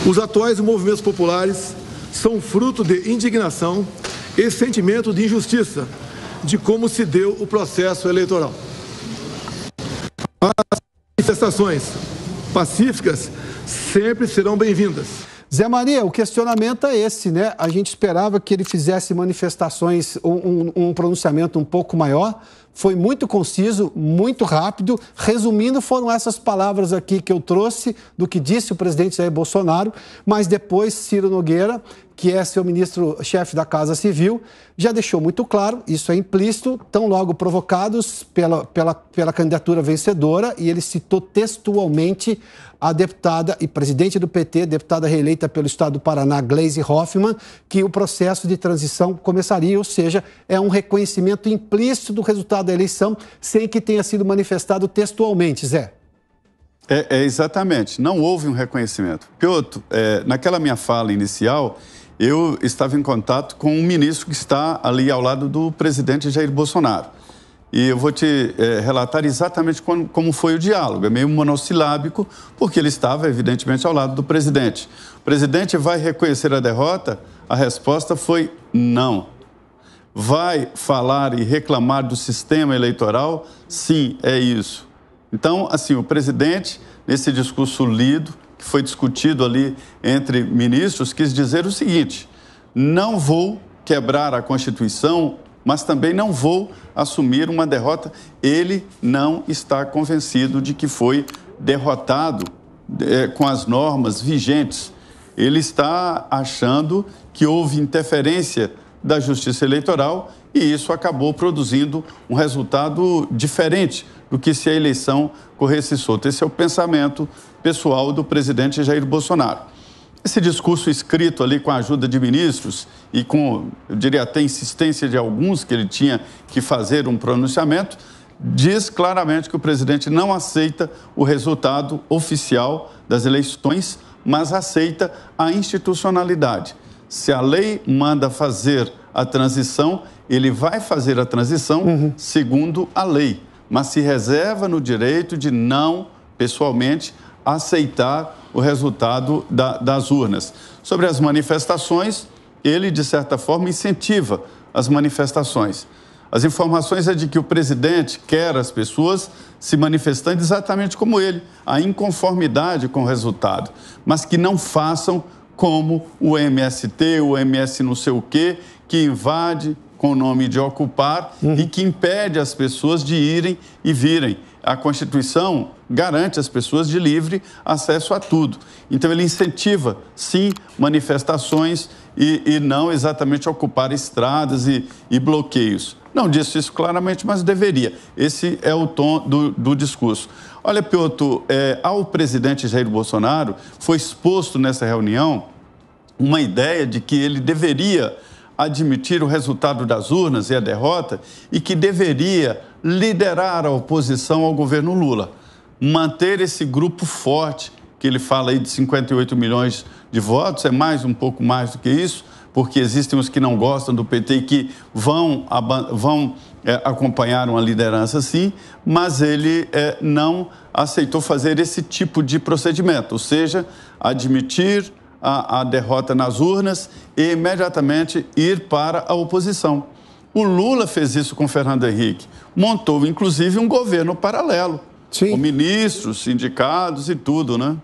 Os atuais movimentos populares são fruto de indignação e sentimento de injustiça de como se deu o processo eleitoral. As manifestações pacíficas sempre serão bem-vindas. Zé Maria, o questionamento é esse, né? A gente esperava que ele fizesse manifestações, um pronunciamento um pouco maior. Foi muito conciso, muito rápido. Resumindo, foram essas palavras aqui que eu trouxe do que disse o presidente Jair Bolsonaro, mas depois Ciro Nogueira, que é seu ministro-chefe da Casa Civil, já deixou muito claro, isso é implícito, tão logo provocados pela candidatura vencedora, e ele citou textualmente a deputada e presidente do PT, deputada reeleita pelo estado do Paraná, Gleisi Hoffmann, que o processo de transição começaria, ou seja, é um reconhecimento implícito do resultado da eleição, sem que tenha sido manifestado textualmente, Zé. Exatamente, não houve um reconhecimento. Piotr, naquela minha fala inicial, eu estava em contato com um ministro que está ali ao lado do presidente Jair Bolsonaro. E eu vou te relatar exatamente como foi o diálogo. É meio monossilábico, porque ele estava, evidentemente, ao lado do presidente. O presidente vai reconhecer a derrota? A resposta foi não. Vai falar e reclamar do sistema eleitoral? Sim, é isso. Então, assim, o presidente, nesse discurso lido, que foi discutido ali entre ministros, quis dizer o seguinte: não vou quebrar a Constituição, mas também não vou assumir uma derrota. Ele não está convencido de que foi derrotado com as normas vigentes. Ele está achando que houve interferência da Justiça Eleitoral e isso acabou produzindo um resultado diferente do que se a eleição corresse solta. Esse é o pensamento pessoal do presidente Jair Bolsonaro. Esse discurso escrito ali com a ajuda de ministros e com, eu diria até insistência de alguns que ele tinha que fazer um pronunciamento, diz claramente que o presidente não aceita o resultado oficial das eleições, mas aceita a institucionalidade. Se a lei manda fazer a transição, ele vai fazer a transição segundo a lei, mas se reserva no direito de não, pessoalmente, aceitar o resultado das urnas. Sobre as manifestações, ele, de certa forma, incentiva as manifestações. As informações é de que o presidente quer as pessoas se manifestando exatamente como ele, a inconformidade com o resultado, mas que não façam como o MST, o MS não sei o quê, que invade com o nome de ocupar e que impede as pessoas de irem e virem. A Constituição garante às pessoas de livre acesso a tudo. Então, ele incentiva, sim, manifestações e não exatamente ocupar estradas e bloqueios. Não disse isso claramente, mas deveria. Esse é o tom do discurso. Olha, Piotr, ao presidente Jair Bolsonaro foi exposto nessa reunião uma ideia de que ele deveria admitir o resultado das urnas e a derrota e que deveria liderar a oposição ao governo Lula, manter esse grupo forte, que ele fala aí de 58 milhões de votos, é um pouco mais do que isso, porque existem os que não gostam do PT e que vão acompanhar uma liderança assim, mas ele não aceitou fazer esse tipo de procedimento, ou seja, admitir a derrota nas urnas e imediatamente ir para a oposição. O Lula fez isso com Fernando Henrique, montou inclusive um governo paralelo, com ministros, sindicatos e tudo, né?